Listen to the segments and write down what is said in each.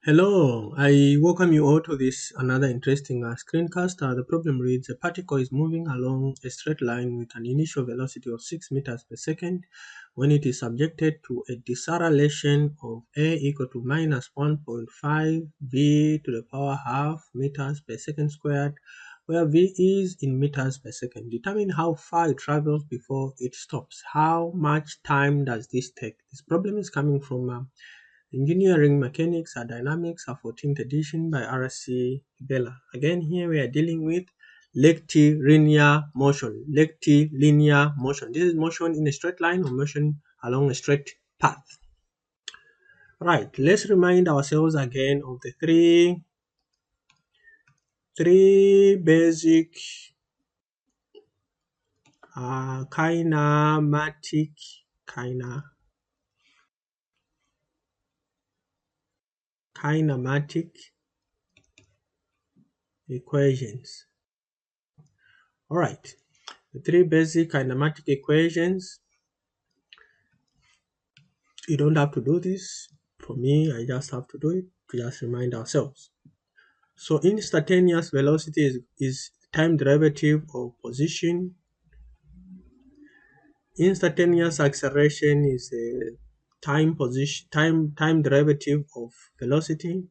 Hello, I welcome you all to this another interesting screencast. The problem reads: a particle is moving along a straight line with an initial velocity of 6 meters per second when it is subjected to a deceleration of a equal to minus 1.5 v to the power half meters per second squared, where v is in meters per second. Determine how far it travels before it stops. How much time does this take? This problem is coming from Engineering Mechanics and Dynamics, a 14th edition by R.C. Hibbeler. Again, here we are dealing with rectilinear motion. Rectilinear motion. This is motion in a straight line or motion along a straight path. Right, let's remind ourselves again of the three basic kinematic equations. All right, the three basic kinematic equations. You don't have to do this. For me, I just have to do it to just remind ourselves. So instantaneous velocity is time derivative of position. Instantaneous acceleration is a time derivative of velocity.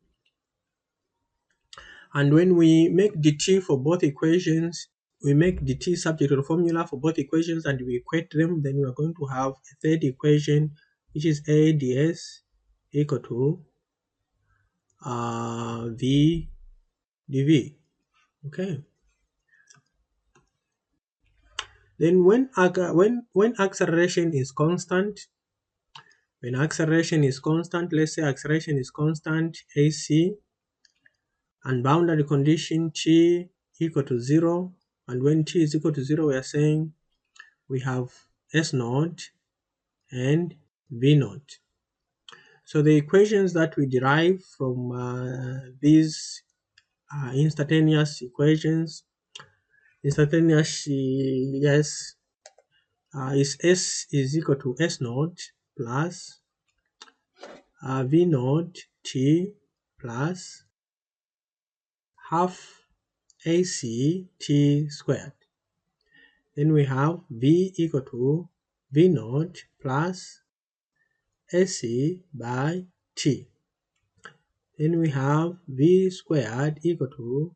And when we make dt for both equations, we make dt subject to the formula for both equations and we equate them, then we are going to have a third equation, which is a ds equal to v dv. Okay. Then when acceleration is constant, let's say acceleration is constant AC, and boundary condition t equal to 0, and when t is equal to 0, we are saying we have S naught and V naught. So the equations that we derive from these instantaneous equations, is S is equal to S naught plus V naught t plus half AC t squared. Then we have V equal to V naught plus AC by t. Then we have V squared equal to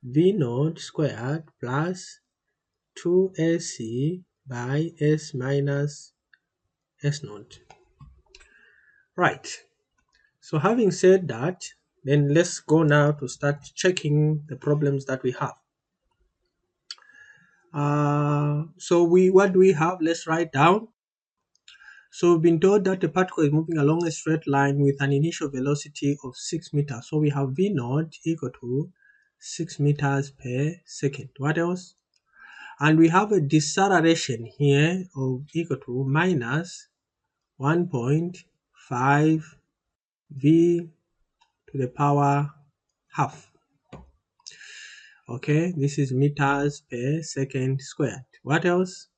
V naught squared plus 2AC by S minus S naught. Right. So having said that, then let's go now to start checking the problems that we have. What do we have? Let's write down. So we've been told that the particle is moving along a straight line with an initial velocity of 6 meters. So we have V naught equal to 6 meters per second. What else? And we have a deceleration here of equal to minus 1.5 v to the power half. Okay, this is meters per second squared. What else?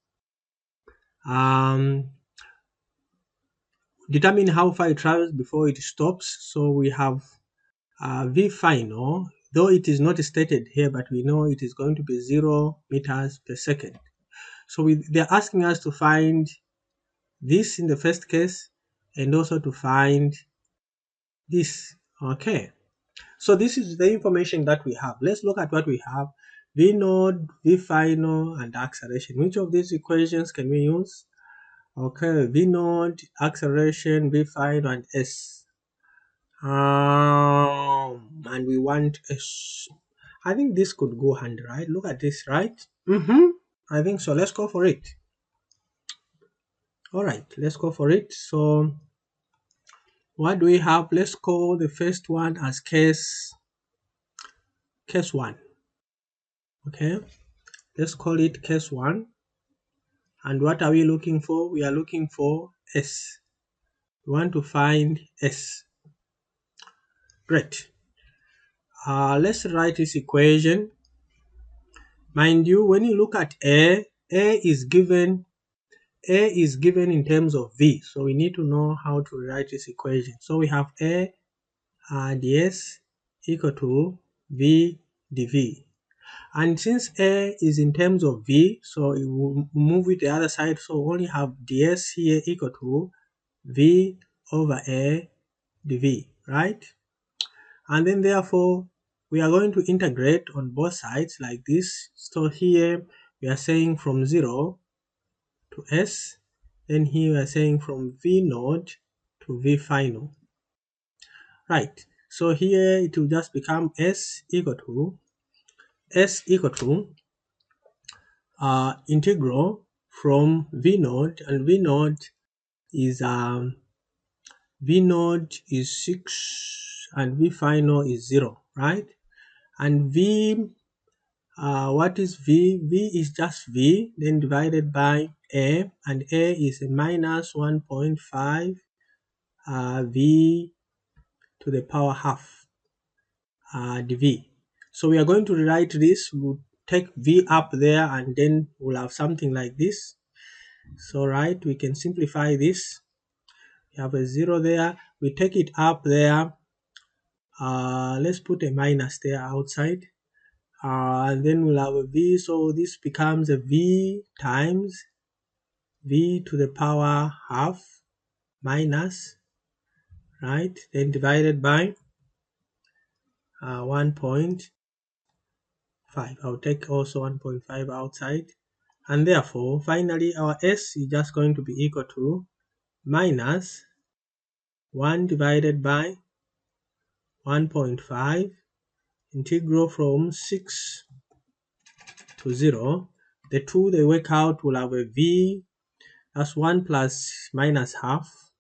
Determine how far it travels before it stops. So we have v final, though it is not stated here, but we know it is going to be 0 meters per second. So they're asking us to find this in the first case and also to find this. Okay, so this is the information that we have. Let's look at what we have. V naught, V final, and acceleration. Which of these equations can we use? Okay, V naught, acceleration, V final, and S. And we want S. I think this could go hand, right? Look at this, right? I think so. Let's go for it. All right, let's go for it. So what do we have? Let's call the first one as case 1. Okay, let's call it case 1. And what are we looking for? We are looking for S. We want to find S. Great. Let's write this equation. Mind you, when you look at A is given in terms of V. So we need to know how to write this equation. So we have A ds equal to v dv. And since a is in terms of v, so it will move it the other side, so we only have ds here equal to v over a dv, right? And then therefore we are going to integrate on both sides like this. So here we are saying from 0 to s, then here we are saying from v node to v final, right? So here it will just become s equal to integral from v node, and v node is 6 and v final is 0, right? And v, what is v? V is just v, then divided by a, and a is a minus 1.5 v to the power half dv. So we are going to rewrite this. We'll take v up there, and then we'll have something like this. So right, we can simplify this. We have a 0 there. We take it up there. Let's put a minus there outside. And then we'll have a v. So this becomes a v times v to the power half minus, right? Then divided by 1.5. I'll take also 1.5 outside. And therefore, finally, our s is just going to be equal to minus 1 divided by 1.5 integral from 6 to 0. The two they work out will have a v, that's 1 plus minus half,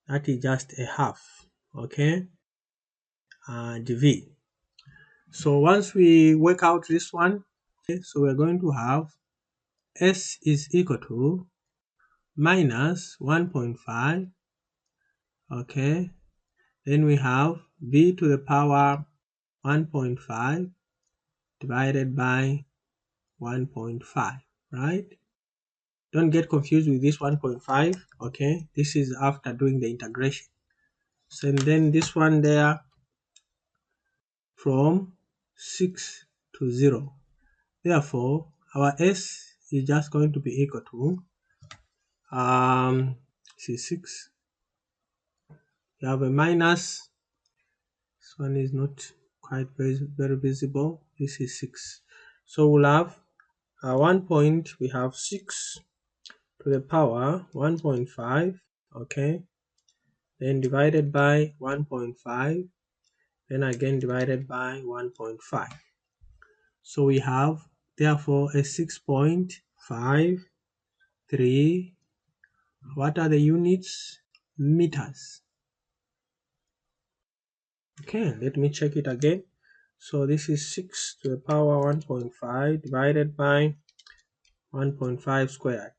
that is just a half, okay, dv. So once we work out this one, okay, so we're going to have s is equal to minus 1.5, okay, then we have v to the power 1.5 divided by 1.5, right? Don't get confused with this 1.5, okay? This is after doing the integration. So and then this one there from 6 to 0. Therefore, our s is just going to be equal to 6. You have a minus. This one is not quite very visible. This is 6. So we'll have 1 point. We have 6 to the power 1.5, okay, then divided by 1.5, then again divided by 1.5. So we have therefore a 6.53. What are the units? Meters. Okay, let me check it again. So this is 6 to the power 1.5 divided by 1.5 squared.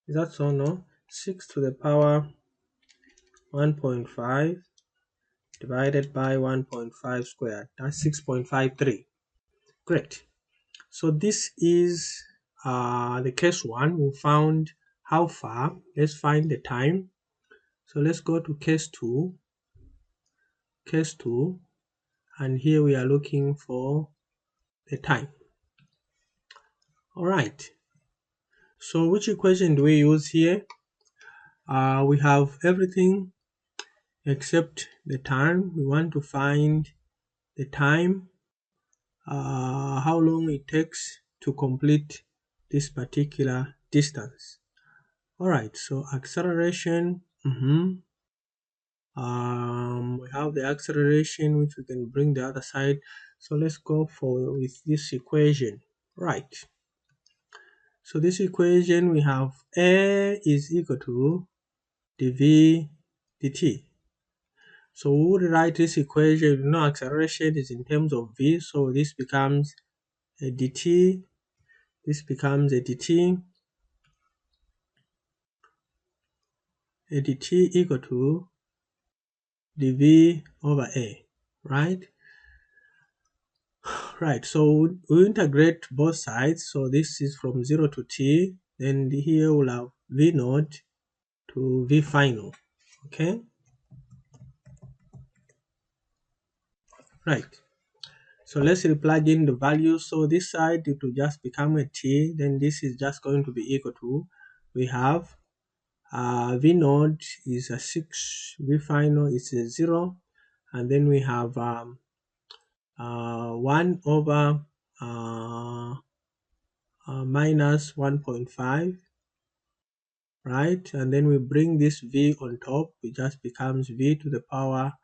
Is that so? No? 6 to the power 1.5 divided by 1.5 squared. That's 6.53. Great. So this is the case 1. We found how far. Let's find the time. So let's go to case 2. Case 2. And here we are looking for the time. Alright. So which equation do we use here? We have everything except the time. We want to find the time, how long it takes to complete this particular distance. Alright, so acceleration, we have the acceleration which we can bring the other side. So let's go with this equation. Right. So this equation, we have A is equal to dv dt. So we would write this equation, you know, acceleration is in terms of v, so this becomes a dt, this becomes a dt equal to dv over a, right? Right, so we integrate both sides, so this is from 0 to t, then here we'll have v naught to v final, okay? Right. So let's replug in the value. So this side it will just become a t. Then this is just going to be equal to, we have v node is a 6, v final is a 0, and then we have 1 over minus 1.5, right? And then we bring this v on top, it just becomes v to the power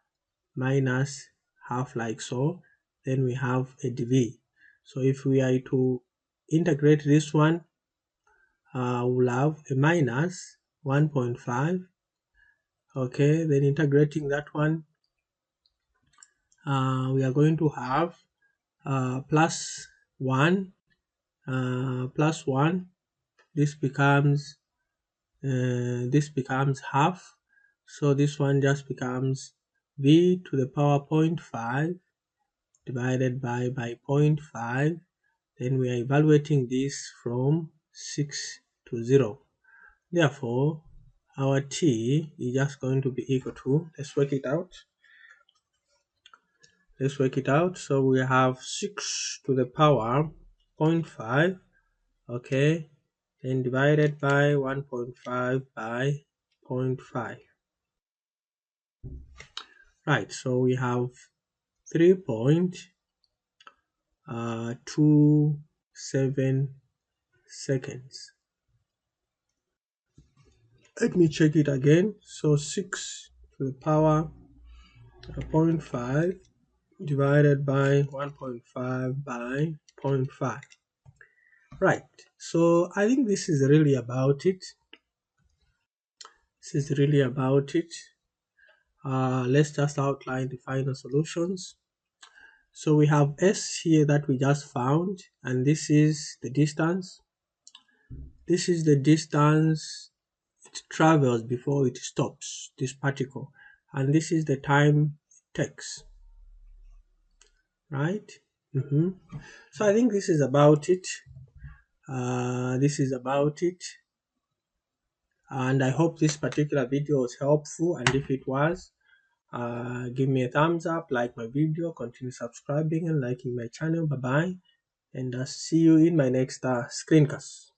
minus half, like so. Then we have a dv. So if we are to integrate this one, we'll have a minus 1.5. Okay, then integrating that one, we are going to have plus 1, plus 1. This becomes half. So this one just becomes v to the power 0.5 divided by 0.5. Then we are evaluating this from 6 to 0. Therefore, our t is just going to be equal to, let's work it out. So we have 6 to the power 0.5, okay, then divided by 1.5 by 0.5. Right, so we have 3.27 seconds. Let me check it again. So 6 to the power 0.5 divided by 1.5 by 0.5. Right, so I think this is really about it. Let's just outline the final solutions. So we have s here that we just found, and this is the distance. This is the distance it travels before it stops, this particle, and this is the time it takes, right? So I think this is about it. And I hope this particular video was helpful, and if it was, give me a thumbs up, like my video, continue subscribing and liking my channel. Bye bye, and I'll see you in my next screencast.